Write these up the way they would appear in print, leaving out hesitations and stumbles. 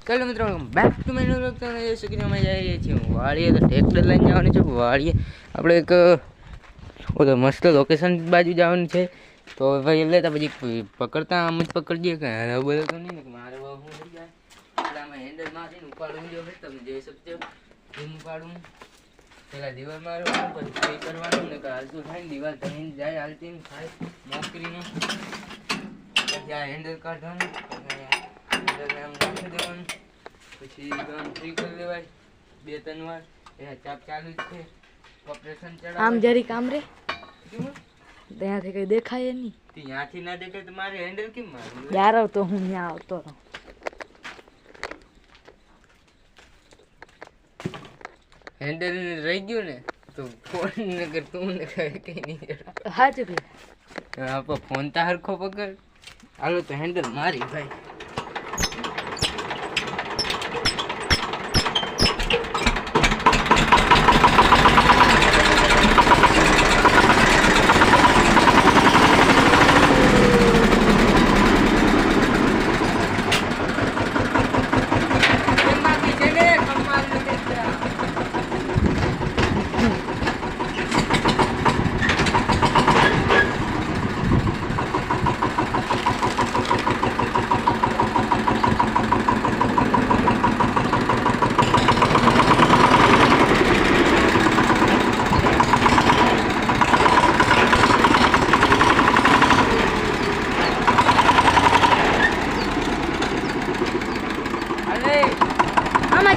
ચાલો મિત્રો back to menu vlog. તો એ શીખીને અમે જઈએ છીએ વાળીએ. તો ટ્રેક્ટર લઈને જવાનું છે વાળીએ. આપણે એક ઓલો મસ્ત લોકેશન બાજુ જવાનું છે. તો ભાઈ લેતા પછી પકડતા આમ જ પકડીએ કે બોલો તો નહીં ને મારે બહુ થઈ જાય એટલે આમાં હેન્ડલ મારીને ઉપાડવું જોઈએ. તમે જોઈ શકજો હું ઉપાડું પેલા દિવાલ મારવાનું પછી કરવાનું ને હાલતું થાય ને દિવાલ થઈને જાય હાલતી થાય મોકરીનું પછી આ હેન્ડલ કાઢવાનું આમ નાખી દેવાનું પછી ગન ફ્રી કરી લેવાય 2-3 વાર. એ ચાપ ચાલુ જ છે ઓપરેશન ચડાવ આમ જરી કામ રે ત્યાંથી કઈ દેખાય નહીં. ત્યાંથી ના દેખાય તો મારે હેન્ડલ કેમ મારવું યાર તો હું ત્યાં આવતો રહું. હેન્ડલ રહી ગયું ને તો ફોન ને કર તું ને કઈ કઈ નહીં. હાચું ભાઈ આપો ફોન તો હરખો પકડ. હાલો તો હેન્ડલ મારી ભાઈ.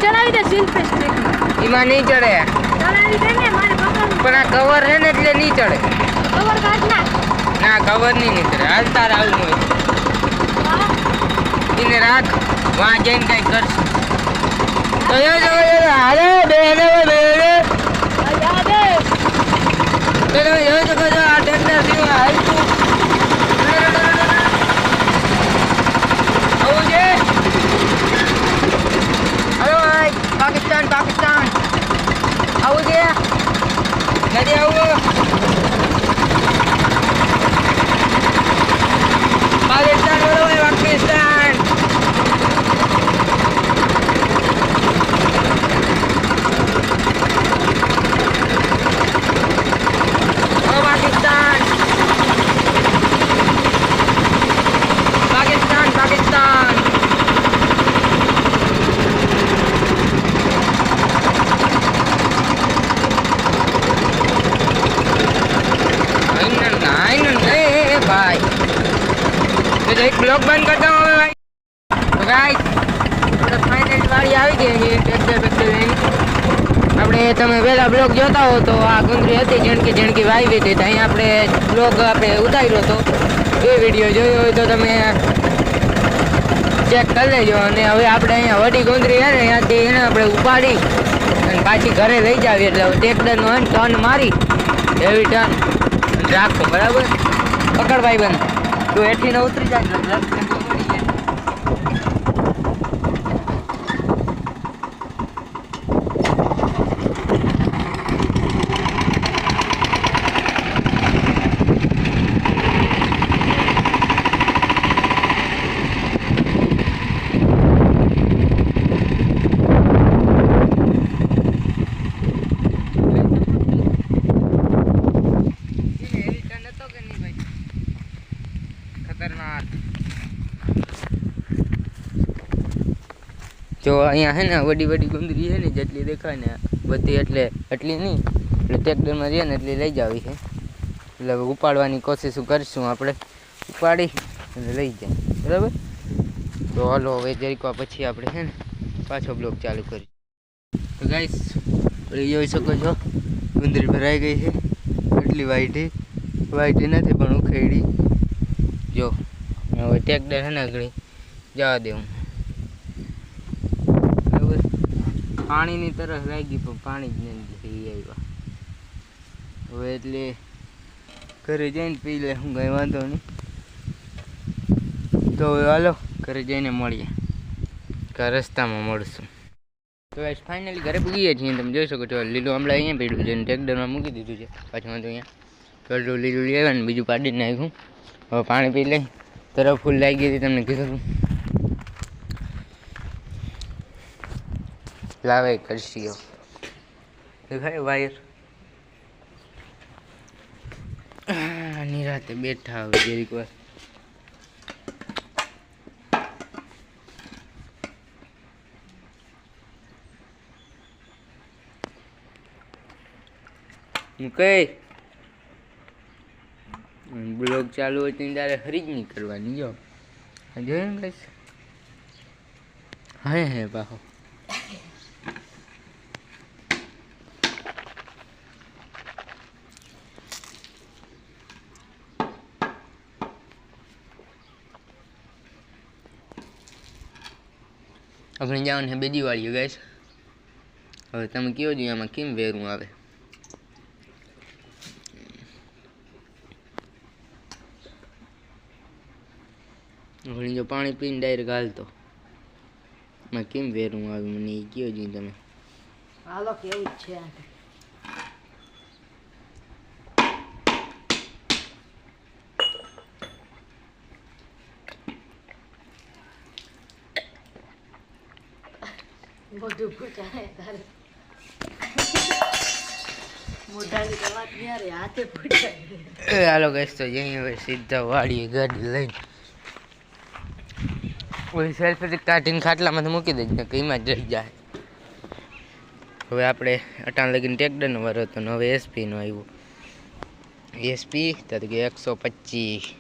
ચલાવી દે સીલ પે એમાં નહીં ચડે ચલાવી દે ને મારે પકડ. પણ આ કવર છે ને એટલે નહીં ચડે. કવર કાઢ ના કવર નહીં નીકળે. હાલ તાર આવું હોય એને રાખ વાં જઈને કઈ કરશે તો હાલે બે આ ટ્રેક્ટર સિવાય હાલતું આવું છે. હલો ભાઈ પાકિસ્તાન પાકિસ્તાન આવું છે નથી આવું પાકિસ્તાન બોલો ભાઈ પાકિસ્તાન. પાકિસ્તાન પાકિસ્તાન પાકિસ્તાન एक ब्लॉग बंद करता हूँ भाई. तो गाइस આપણે ફાઇનલ વાળી આવી ગઈ છે ટ્રેક્ટર બેક્ટર લઈને. આપણે તમે પહેલા બ્લોગ જોતા હો તો આ ગુંદરી હતી જણકી વાવી હતી. ત્યાં આપણે બ્લોગ આપણે ઉતાર્યો હતો. એ વિડીયો જોયો હોય તો તમે ચેક કરી લેજો. અને હવે આપણે અહીંયા વડી ગુંદરી છે ને ત્યાંથી એને આપણે ઉપાડી અને પાછી ઘરે લઈ જાવી. એટલે ટ્રેક્ટરનો ટર્ન મારી એવી ટર્ન રાખો બરાબર. પકડ ભાઈ બંધ તું એથી ન ઉતરી જાય. જો અહીંયા છે ને વડી ગુંદરી છે ને જેટલી દેખાય ને બધી એટલે એટલી નહીં એટલે ટ્રેક્ટરમાં રહીએ ને એટલી લઈ જાવી છે. એટલે ઉપાડવાની કોશિશ કરીશું આપણે. ઉપાડી અને લઈ જાય બરાબર. તો હાલો હવે જરીક પછી આપણે છે ને પાછો બ્લોગ ચાલુ કરી. તો ગાઈસ જોઈ શકો છો ગુંદરી ભરાઈ ગઈ છે. એટલી વાઈટી નથી પણ ઉખેડી. જો હવે ટ્રેક્ટર છે ને આગળ જવા દેવું. પાણીની તરફ લાગી પણ પાણી જ નથી આવ્યા. હવે એટલે ઘરે જઈને પી લે હું કંઈ વાંધો નહીં. તો હવે હાલો ઘરે જઈને મળીએ કે રસ્તામાં મળશું. તો ફાઇનલી ઘરે પૂગીએ છીએ. તમે જોઈ શકો છો લીલું હમણાં અહીંયા પડ્યું છે અને ટ્રેક્ટરમાં મૂકી દીધું છે. પાછું વાંધો અહીંયા પેટ્રોલ લીલું લઈ આવ્યા ને બીજું પાડી નાખ્યું. હવે પાણી પી લઈ તરફ ફૂલ લાગી હતી તમને કીધું. લાવે કરશીઓ દેખાય વાયર નિરાતે બેઠા હવે જરીક વાર કઈ બ્લોગ ચાલુ હોય તેની તારે હરી જ નહીં કરવાની જો જોયું ને કઈશ હે પાહો આપણે જવાનું છે બેજી વાળીએ ગાઈસ હવે તમે કયો છો આમાં કેમ વેરું આવે જો પાણી પીને ડાયરેક્ટ હાલતો એમાં કેમ વેરું આવે મને એ કયો છો તમે હાલો કેવું જ છે મોઢું ફૂટાય તારે મોઢાની તો વાત નહીં યાર હાથે ફૂટાય હાલો ગાઈસ તો જઈએ હવે સીધા વાળીએ ગાડી લઈને ઓલી સેલ્ફી કાઢીને ખાટલામાં મૂકી દેજ ને કઈમાં જ રહી જાય હવે આપણે અટાણ લગીને ટેકડરનો વાર હતો ને હવે એસપીનો આવ્યો એસપી ત્યારે કે 125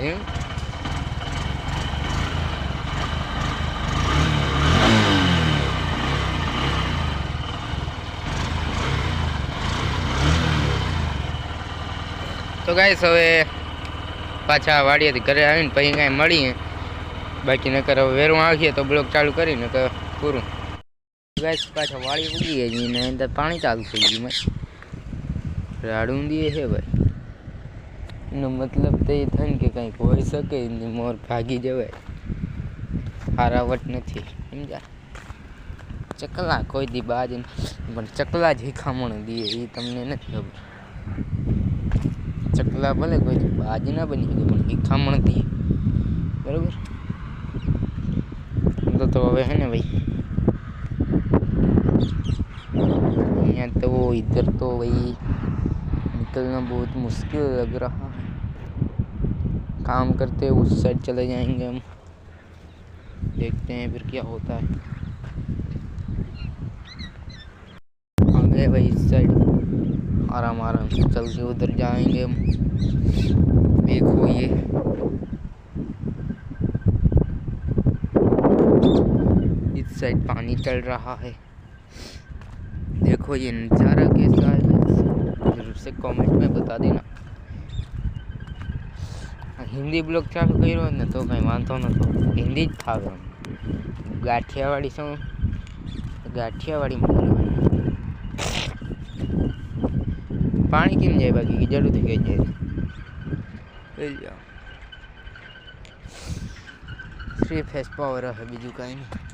એમ તો ગાઈસ હવે પાછા વાડીએથી ઘરે આવીને પછી કાંઈ મળીએ બાકી નકર હવે વેરું આવીએ તો બ્લોક ચાલુ કરીને તો પૂરું ગાઈસ પાછા વાડી ઉગીએ છીએ ને અંદર પાણી ચાલુ થઈ ગયું રાડું દીએ છે ભાઈ એનો મતલબ તો એ થાય ને કે કંઈક હોઈ શકે ને મોર ભાગી જવાય હારાવટ નથી સમજા ચકલા કોઈ દી બાજ પણ ચકલા જ હિખામણ દીએ એ તમને નથી ખબર ચકલા ભલે કોઈ બાજ ના બની શકે પણ હિખામણ દઈએ બરાબર તો હવે है ना भाई यहाँ तो इधर तो भाई निकलना बहुत मुश्किल लग रहा है काम करते उस साइड चले जाएंगे हम देखते हैं फिर क्या होता है आ गए भाई इस साइड आराम आराम से चल के उधर जाएंगे हम देखो ये इस साइड पानी चल रहा है देखो ये नज़ारा कैसा है जरूर से कमेंट में बता देना हिंदी ब्लॉग चालू કર્યો ને તો કંઈ વાંધો નતો હિન્દી જ થાવે ગાંઠિયાવાડી શું ગાંઠિયાવાડીમાં પાણી કેમ જાય બાકી જરૂરથી કઈ જાય લઈ જાઓ 3 ફેસ પાવર હે બીજું કાંઈ નહીં